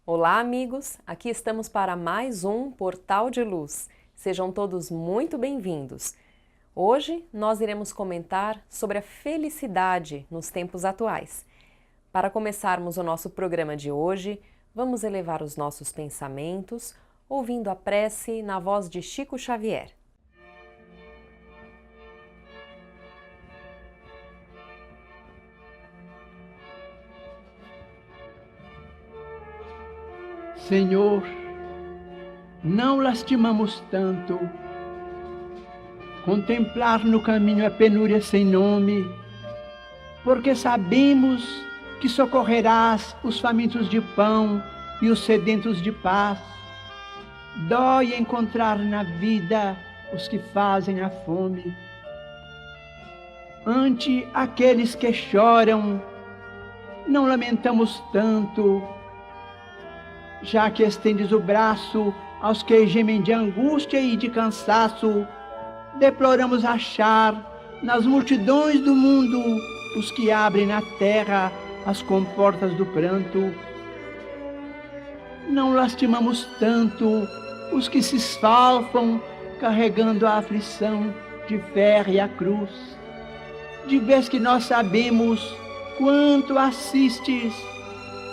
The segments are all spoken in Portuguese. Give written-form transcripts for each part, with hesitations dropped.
Olá, amigos! Aqui estamos para mais um Portal de Luz. Sejam todos muito bem-vindos. Hoje nós iremos comentar sobre a felicidade nos tempos atuais. Para começarmos o nosso programa de hoje, vamos elevar os nossos pensamentos, ouvindo a prece na voz de Chico Xavier. Senhor, não lastimamos tanto contemplar no caminho a penúria sem nome, porque sabemos que socorrerás os famintos de pão e os sedentos de paz. Dói encontrar na vida os que fazem a fome. Ante aqueles que choram, não lamentamos tanto, já que estendes o braço aos que gemem de angústia e de cansaço. Deploramos achar nas multidões do mundo os que abrem na terra as comportas do pranto. Não lastimamos tanto os que se esfalfam carregando a aflição de férrea cruz. De vez que nós sabemos quanto assistes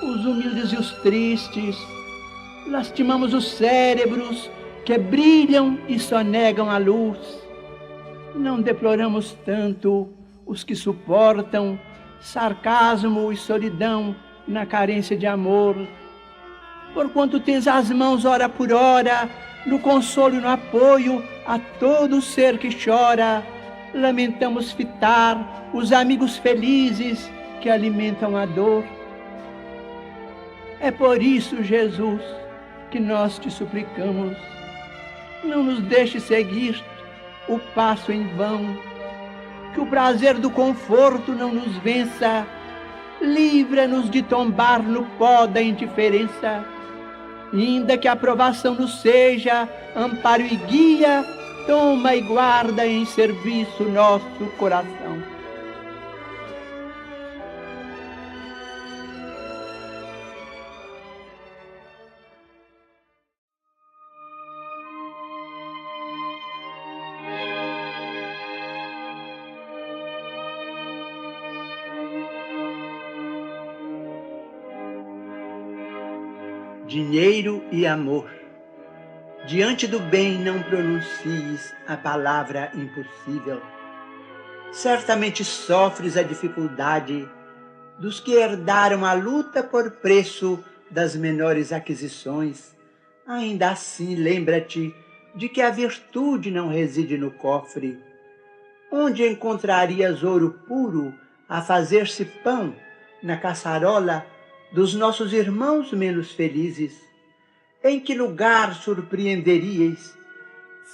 os humildes e os tristes, lastimamos os cérebros que brilham e sonegam a luz. Não deploramos tanto os que suportam sarcasmo e solidão na carência de amor. Porquanto tens as mãos, hora por hora, no consolo e no apoio a todo ser que chora, lamentamos fitar os amigos felizes que alimentam a dor. É por isso, Jesus, que nós te suplicamos, não nos deixe seguir o passo em vão, que o prazer do conforto não nos vença, livra-nos de tombar no pó da indiferença, ainda que a aprovação nos seja amparo e guia, toma e guarda em serviço nosso coração. Dinheiro e amor. Diante do bem não pronuncies a palavra impossível. Certamente sofres a dificuldade dos que herdaram a luta por preço das menores aquisições. Ainda assim, lembra-te de que a virtude não reside no cofre. Onde encontrarias ouro puro a fazer-se pão na caçarola dos nossos irmãos menos felizes? Em que lugar surpreenderíeis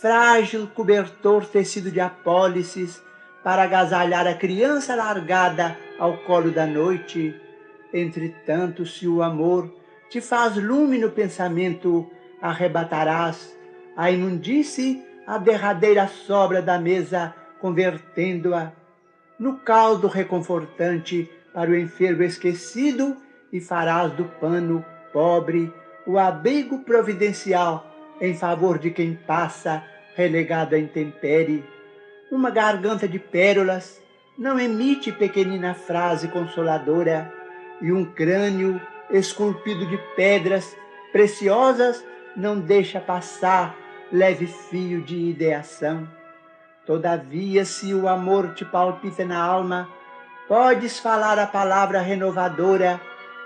frágil cobertor tecido de apólices para agasalhar a criança largada ao colo da noite? Entretanto, se o amor te faz lume no pensamento, arrebatarás a imundície a derradeira sobra da mesa, convertendo-a no caldo reconfortante para o enfermo esquecido, e farás do pano pobre o abrigo providencial em favor de quem passa relegado à intempérie. Uma garganta de pérolas não emite pequenina frase consoladora, e um crânio esculpido de pedras preciosas não deixa passar leve fio de ideação. Todavia, se o amor te palpita na alma, podes falar a palavra renovadora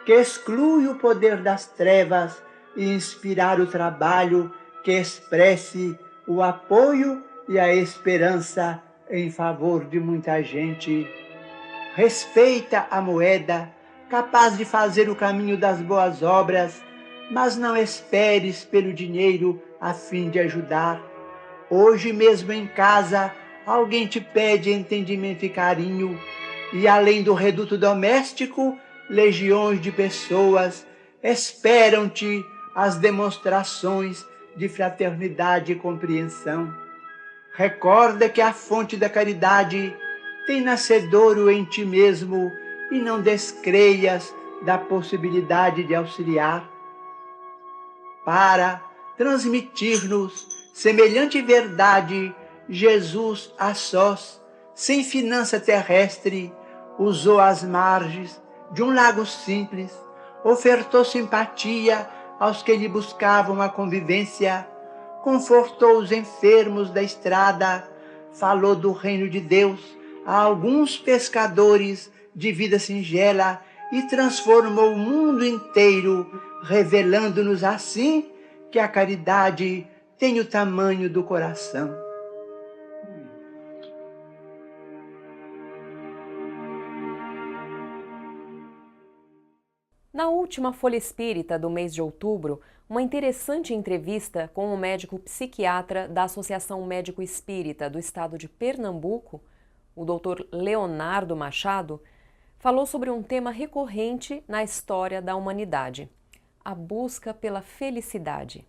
que exclui o poder das trevas e inspirar o trabalho que expresse o apoio e a esperança em favor de muita gente. Respeita a moeda, capaz de fazer o caminho das boas obras, mas não esperes pelo dinheiro a fim de ajudar. Hoje mesmo em casa, alguém te pede entendimento e carinho, e além do reduto doméstico, legiões de pessoas esperam-te as demonstrações de fraternidade e compreensão. Recorda que a fonte da caridade tem nascedouro em ti mesmo e não descreias da possibilidade de auxiliar. para transmitir-nos semelhante verdade. Jesus, a sós, sem finança terrestre, usou as margens de um lago simples, ofertou simpatia aos que lhe buscavam a convivência, confortou os enfermos da estrada, falou do reino de Deus a alguns pescadores de vida singela e transformou o mundo inteiro, revelando-nos assim que a caridade tem o tamanho do coração. Na última Folha Espírita do mês de outubro, uma interessante entrevista com o médico psiquiatra da Associação Médico Espírita do estado de Pernambuco, o Dr. Leonardo Machado, falou sobre um tema recorrente na história da humanidade: a busca pela felicidade.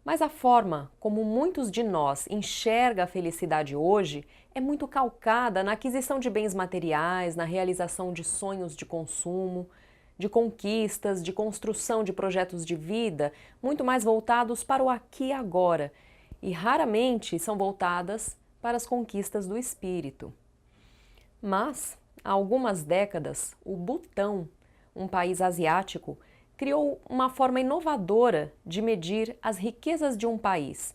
Mas a forma como muitos de nós enxergam a felicidade hoje é muito calcada na aquisição de bens materiais, na realização de sonhos de consumo, de conquistas, de construção de projetos de vida, muito mais voltados para o aqui e agora, e raramente são voltadas para as conquistas do espírito. Mas, há algumas décadas, o Butão, um país asiático, criou uma forma inovadora de medir as riquezas de um país.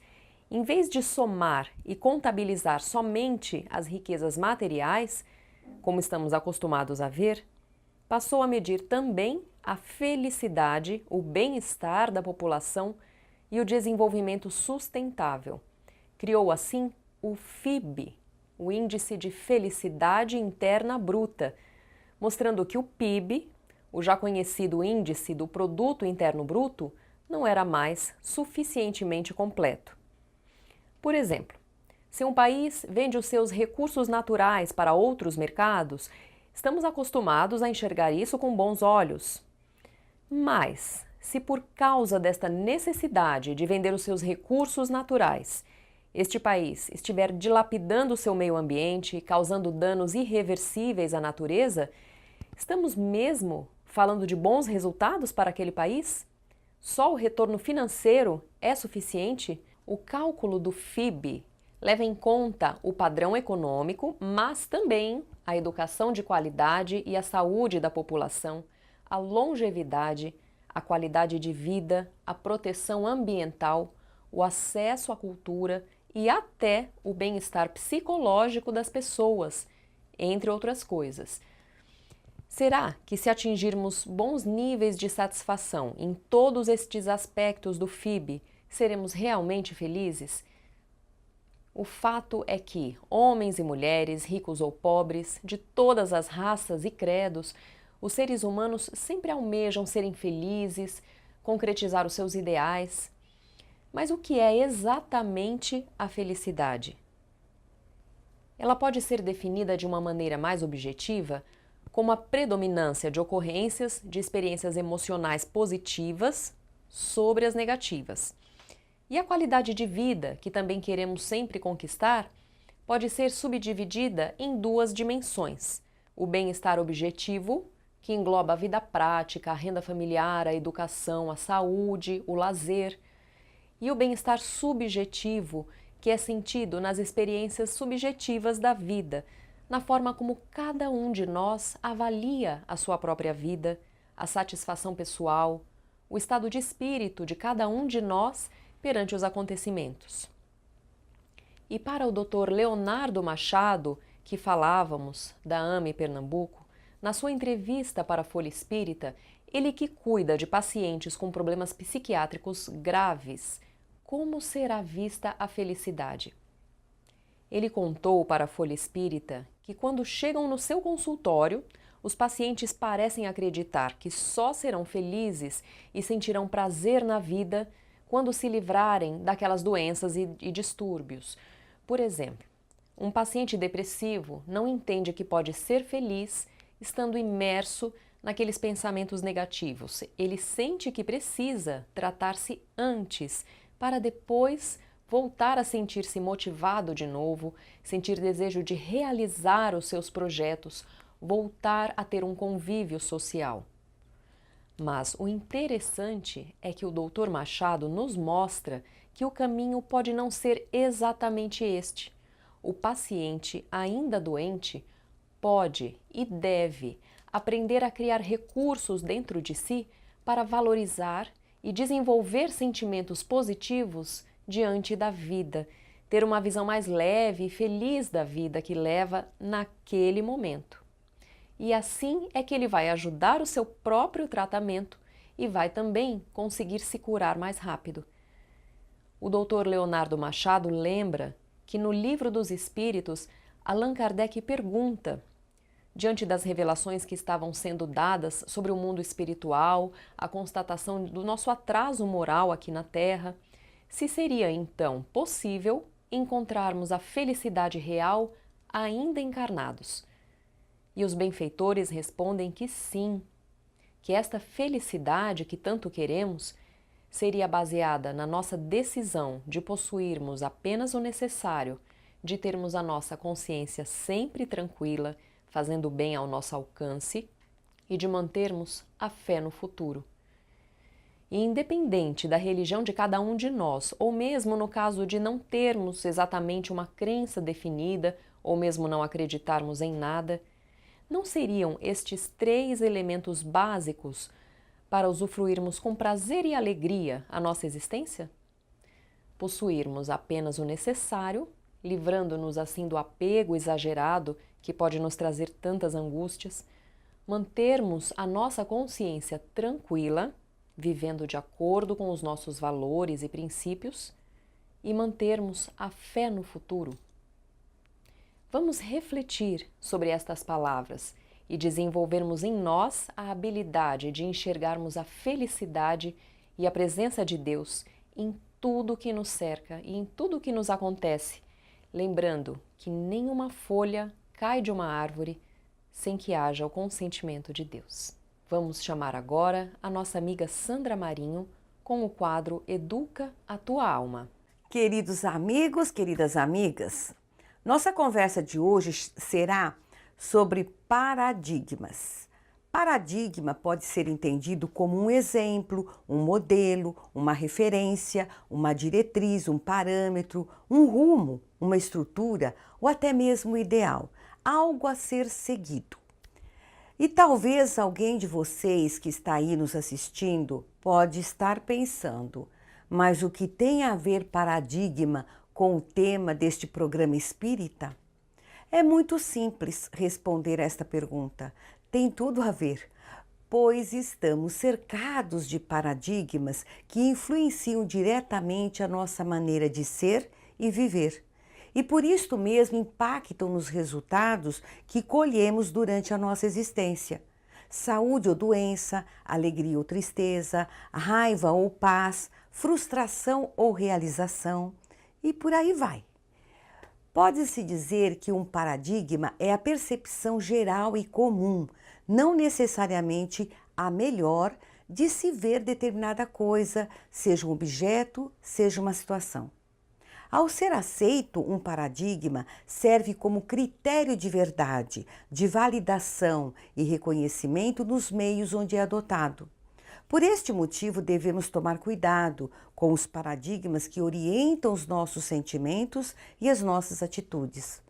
Em vez de somar e contabilizar somente as riquezas materiais, como estamos acostumados a ver, passou a medir também a felicidade, o bem-estar da população e o desenvolvimento sustentável. Criou assim o FIB, o Índice de Felicidade Interna Bruta, mostrando que o PIB, o já conhecido Índice do Produto Interno Bruto, não era mais suficientemente completo. Por exemplo, se um país vende os seus recursos naturais para outros mercados, estamos acostumados a enxergar isso com bons olhos. Mas, se por causa desta necessidade de vender os seus recursos naturais, este país estiver dilapidando o seu meio ambiente, causando danos irreversíveis à natureza, estamos mesmo falando de bons resultados para aquele país? Só o retorno financeiro é suficiente? O cálculo do FIB leva em conta o padrão econômico, mas também a educação de qualidade e a saúde da população, a longevidade, a qualidade de vida, a proteção ambiental, o acesso à cultura e até o bem-estar psicológico das pessoas, entre outras coisas. Será que, se atingirmos bons níveis de satisfação em todos estes aspectos do FIB, seremos realmente felizes? O fato é que homens e mulheres, ricos ou pobres, de todas as raças e credos, os seres humanos sempre almejam serem felizes, concretizar os seus ideais. Mas o que é exatamente a felicidade? Ela pode ser definida de uma maneira mais objetiva como a predominância de ocorrências de experiências emocionais positivas sobre as negativas. E a qualidade de vida, que também queremos sempre conquistar, pode ser subdividida em duas dimensões: o bem-estar objetivo, que engloba a vida prática, a renda familiar, a educação, a saúde, o lazer, e o bem-estar subjetivo, que é sentido nas experiências subjetivas da vida, na forma como cada um de nós avalia a sua própria vida, a satisfação pessoal, o estado de espírito de cada um de nós perante os acontecimentos. E para o Dr. Leonardo Machado, que falávamos, da AME Pernambuco, na sua entrevista para a Folha Espírita, ele que cuida de pacientes com problemas psiquiátricos graves, como será vista a felicidade? Ele contou para a Folha Espírita que quando chegam no seu consultório, os pacientes parecem acreditar que só serão felizes e sentirão prazer na vida quando se livrarem daquelas doenças e distúrbios. Por exemplo, um paciente depressivo não entende que pode ser feliz estando imerso naqueles pensamentos negativos. Ele sente que precisa tratar-se antes, para depois voltar a sentir-se motivado de novo, sentir desejo de realizar os seus projetos, voltar a ter um convívio social. Mas o interessante é que o Dr. Machado nos mostra que o caminho pode não ser exatamente este. O paciente, ainda doente, pode e deve aprender a criar recursos dentro de si para valorizar e desenvolver sentimentos positivos diante da vida, ter uma visão mais leve e feliz da vida que leva naquele momento. E assim é que ele vai ajudar o seu próprio tratamento e vai também conseguir se curar mais rápido. O Dr. Leonardo Machado lembra que no Livro dos Espíritos, Allan Kardec pergunta, diante das revelações que estavam sendo dadas sobre o mundo espiritual, a constatação do nosso atraso moral aqui na Terra, se seria então possível encontrarmos a felicidade real ainda encarnados. E os benfeitores respondem que sim, que esta felicidade que tanto queremos seria baseada na nossa decisão de possuirmos apenas o necessário, de termos a nossa consciência sempre tranquila, fazendo bem ao nosso alcance e de mantermos a fé no futuro. E independente da religião de cada um de nós, ou mesmo no caso de não termos exatamente uma crença definida, ou mesmo não acreditarmos em nada, não seriam estes 3 elementos básicos para usufruirmos com prazer e alegria a nossa existência? Possuirmos apenas o necessário, livrando-nos assim do apego exagerado que pode nos trazer tantas angústias, mantermos a nossa consciência tranquila, vivendo de acordo com os nossos valores e princípios, e mantermos a fé no futuro. Vamos refletir sobre estas palavras e desenvolvermos em nós a habilidade de enxergarmos a felicidade e a presença de Deus em tudo que nos cerca e em tudo que nos acontece, lembrando que nenhuma folha cai de uma árvore sem que haja o consentimento de Deus. Vamos chamar agora a nossa amiga Sandra Marinho com o quadro Educa a Tua Alma. Queridos amigos, queridas amigas, nossa conversa de hoje será sobre paradigmas. Paradigma pode ser entendido como um exemplo, um modelo, uma referência, uma diretriz, um parâmetro, um rumo, uma estrutura ou até mesmo ideal, algo a ser seguido. E talvez alguém de vocês que está aí nos assistindo pode estar pensando, mas o que tem a ver paradigma com o tema deste programa espírita? É muito simples responder esta pergunta. Tem tudo a ver, pois estamos cercados de paradigmas que influenciam diretamente a nossa maneira de ser e viver. E por isto mesmo impactam nos resultados que colhemos durante a nossa existência. Saúde ou doença, alegria ou tristeza, raiva ou paz, frustração ou realização, e por aí vai. Pode-se dizer que um paradigma é a percepção geral e comum, não necessariamente a melhor, de se ver determinada coisa, seja um objeto, seja uma situação. Ao ser aceito, um paradigma serve como critério de verdade, de validação e reconhecimento nos meios onde é adotado. Por este motivo, devemos tomar cuidado com os paradigmas que orientam os nossos sentimentos e as nossas atitudes.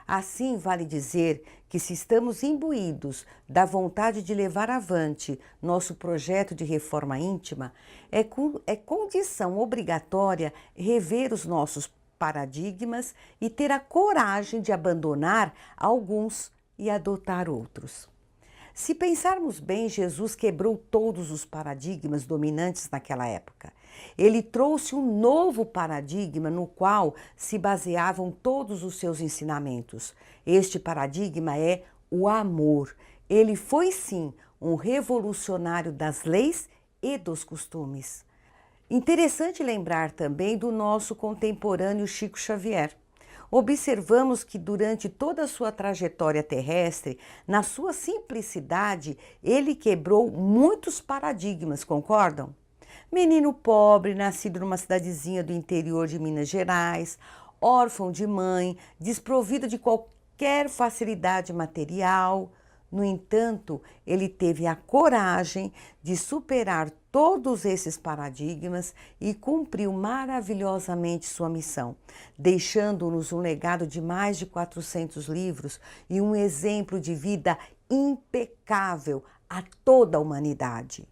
Assim, vale dizer que se estamos imbuídos da vontade de levar avante nosso projeto de reforma íntima, é condição obrigatória rever os nossos paradigmas e ter a coragem de abandonar alguns e adotar outros. Se pensarmos bem, Jesus quebrou todos os paradigmas dominantes naquela época. Ele trouxe um novo paradigma no qual se baseavam todos os seus ensinamentos. Este paradigma é o amor. Ele foi sim um revolucionário das leis e dos costumes. Interessante lembrar também do nosso contemporâneo Chico Xavier. Observamos que durante toda a sua trajetória terrestre, na sua simplicidade, ele quebrou muitos paradigmas, concordam? Menino pobre, nascido numa cidadezinha do interior de Minas Gerais, órfão de mãe, desprovido de qualquer facilidade material, No entanto, ele teve a coragem de superar todos esses paradigmas e cumpriu maravilhosamente sua missão, deixando-nos um legado de mais de 400 livros e um exemplo de vida impecável a toda a humanidade.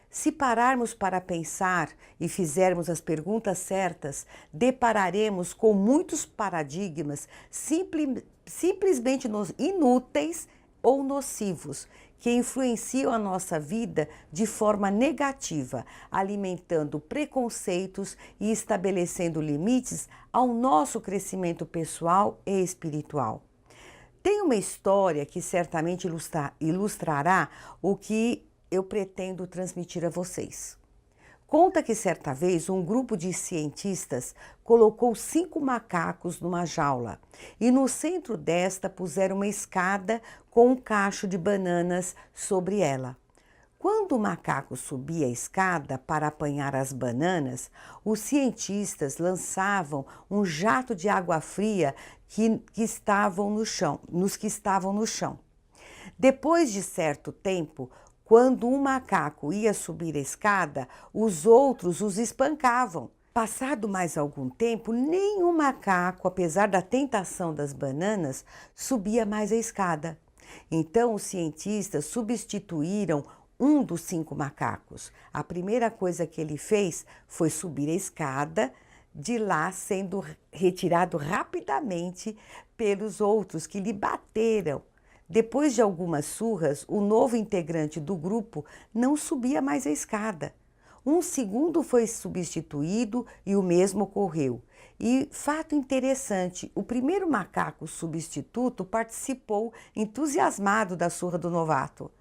Se pararmos para pensar e fizermos as perguntas certas, depararemos com muitos paradigmas simplesmente inúteis ou nocivos, que influenciam a nossa vida de forma negativa, alimentando preconceitos e estabelecendo limites ao nosso crescimento pessoal e espiritual. Tem uma história que certamente ilustrará o que eu pretendo transmitir a vocês. Conta que certa vez um grupo de cientistas colocou 5 macacos numa jaula e no centro desta puseram uma escada com um cacho de bananas sobre ela. Quando o macaco subia a escada para apanhar as bananas, os cientistas lançavam um jato de água fria nos que estavam no chão. Depois de certo tempo, quando um macaco ia subir a escada, os outros os espancavam. Passado mais algum tempo, nenhum macaco, apesar da tentação das bananas, subia mais a escada. Então os cientistas substituíram um dos 5 macacos. A primeira coisa que ele fez foi subir a escada, de lá sendo retirado rapidamente pelos outros que lhe bateram. Depois de algumas surras, o novo integrante do grupo não subia mais a escada. Um segundo foi substituído e o mesmo ocorreu. E, fato interessante, o primeiro macaco substituto participou entusiasmado da surra do novato.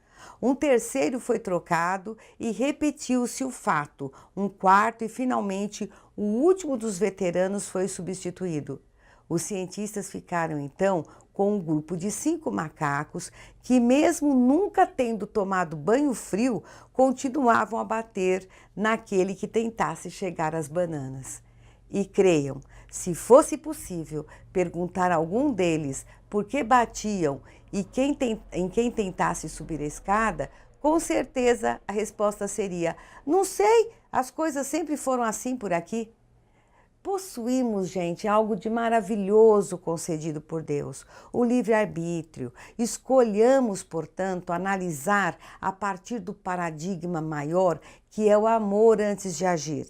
Um terceiro foi trocado e repetiu-se o fato. Um quarto e, finalmente, o último dos veteranos foi substituído. Os cientistas ficaram, então, com um grupo de 5 macacos que, mesmo nunca tendo tomado banho frio, continuavam a bater naquele que tentasse chegar às bananas. E creiam, se fosse possível perguntar a algum deles por que batiam e em quem tentasse subir a escada, com certeza a resposta seria: não sei, as coisas sempre foram assim por aqui. Possuímos, gente, algo de maravilhoso concedido por Deus, o livre-arbítrio. Escolhamos, portanto, analisar a partir do paradigma maior, que é o amor antes de agir.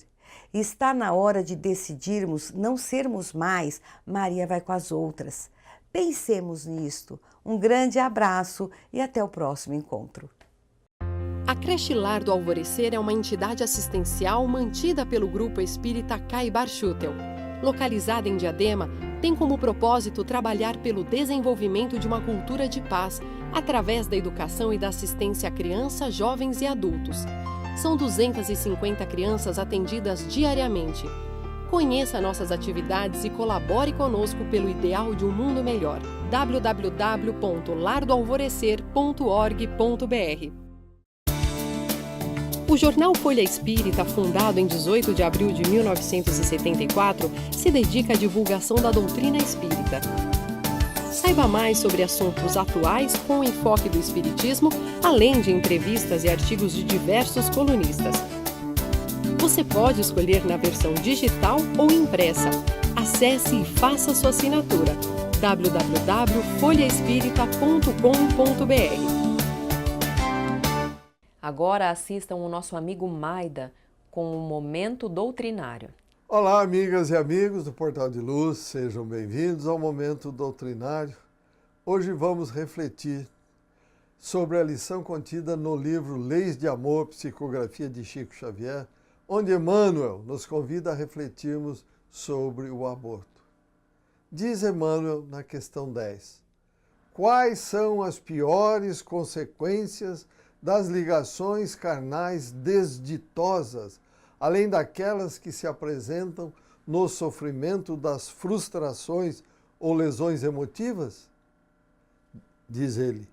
Está na hora de decidirmos não sermos mais Maria vai com as outras. Pensemos nisto. Um grande abraço e até o próximo encontro. A Creche Lar do Alvorecer é uma entidade assistencial mantida pelo Grupo Espírita Caibar Schutel. Localizada em Diadema, tem como propósito trabalhar pelo desenvolvimento de uma cultura de paz, através da educação e da assistência a crianças, jovens e adultos. São 250 crianças atendidas diariamente. Conheça nossas atividades e colabore conosco pelo ideal de um mundo melhor. www.lardoalvorecer.org.br. O jornal Folha Espírita, fundado em 18 de abril de 1974, se dedica à divulgação da doutrina espírita. Saiba mais sobre assuntos atuais com o enfoque do espiritismo, além de entrevistas e artigos de diversos colunistas. Você pode escolher na versão digital ou impressa. Acesse e faça sua assinatura. www.folhaespírita.com.br. Agora assistam o nosso amigo Maida com o Momento Doutrinário. Olá, amigas e amigos do Portal de Luz, sejam bem-vindos ao Momento Doutrinário. Hoje vamos refletir sobre a lição contida no livro Leis de Amor, Psicografia de Chico Xavier, onde Emmanuel nos convida a refletirmos sobre o aborto. Diz Emmanuel na questão 10: quais são as piores consequências das ligações carnais desditosas, além daquelas que se apresentam no sofrimento das frustrações ou lesões emotivas? Diz ele: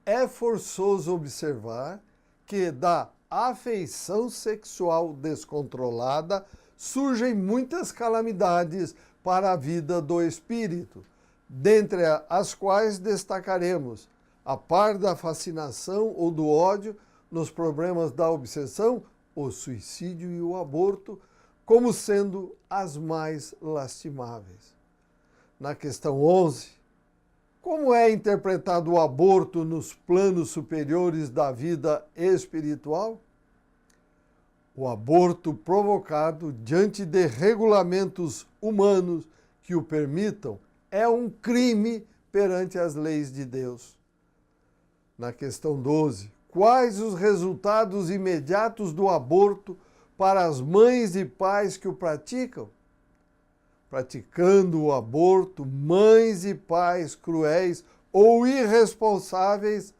é forçoso observar que da afeição sexual descontrolada surgem muitas calamidades para a vida do espírito, dentre as quais destacaremos a par da fascinação ou do ódio nos problemas da obsessão, o suicídio e o aborto, como sendo as mais lastimáveis. Na questão 11, como é interpretado o aborto nos planos superiores da vida espiritual? O aborto provocado diante de regulamentos humanos que o permitam é um crime perante as leis de Deus. Na questão 12, quais os resultados imediatos do aborto para as mães e pais que o praticam? Praticando o aborto, mães e pais cruéis ou irresponsáveis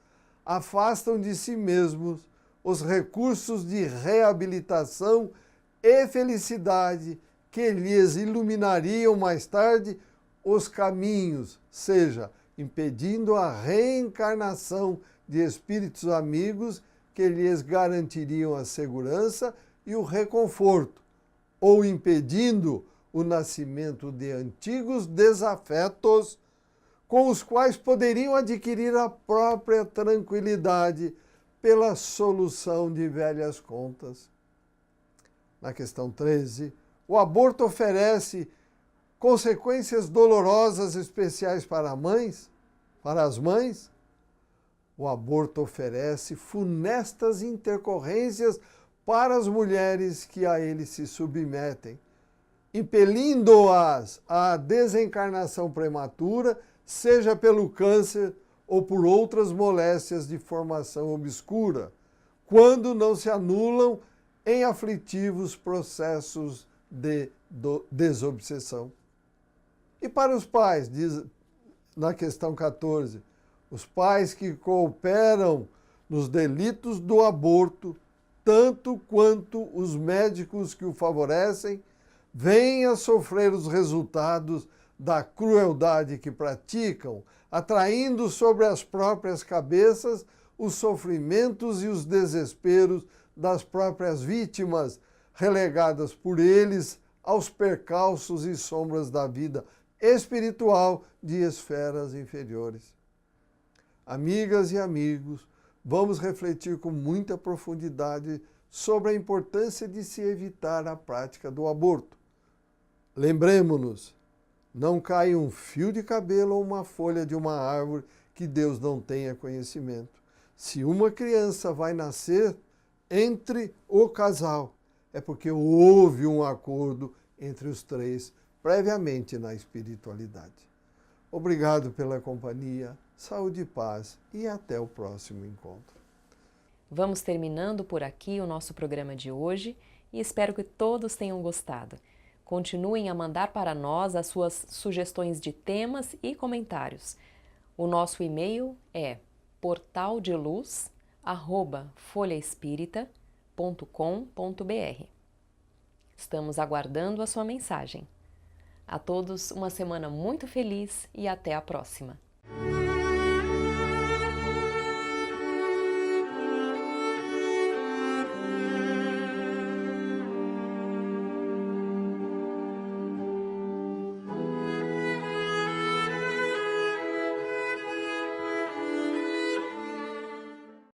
afastam de si mesmos os recursos de reabilitação e felicidade que lhes iluminariam mais tarde os caminhos, seja, impedindo a reencarnação de espíritos amigos que lhes garantiriam a segurança e o reconforto, ou impedindo o nascimento de antigos desafetos com os quais poderiam adquirir a própria tranquilidade pela solução de velhas contas. Na questão 13, o aborto oferece consequências dolorosas especiais para as mães. O aborto oferece funestas intercorrências para as mulheres que a ele se submetem, impelindo-as à desencarnação prematura, seja pelo câncer ou por outras moléstias de formação obscura, quando não se anulam em aflitivos processos de desobsessão. E para os pais, diz na questão 14, os pais que cooperam nos delitos do aborto, tanto quanto os médicos que o favorecem, vêm a sofrer os resultados da crueldade que praticam, atraindo sobre as próprias cabeças os sofrimentos e os desesperos das próprias vítimas, relegadas por eles aos percalços e sombras da vida espiritual de esferas inferiores. Amigas e amigos, vamos refletir com muita profundidade sobre a importância de se evitar a prática do aborto. Lembremos-nos, não cai um fio de cabelo ou uma folha de uma árvore que Deus não tenha conhecimento. Se uma criança vai nascer entre o casal, é porque houve um acordo entre os três, previamente na espiritualidade. Obrigado pela companhia, saúde e paz e até o próximo encontro. Vamos terminando por aqui o nosso programa de hoje e espero que todos tenham gostado. Continuem a mandar para nós as suas sugestões de temas e comentários. O nosso e-mail é portaldeluz@folhaespirita.com.br. Estamos aguardando a sua mensagem. A todos uma semana muito feliz e até a próxima.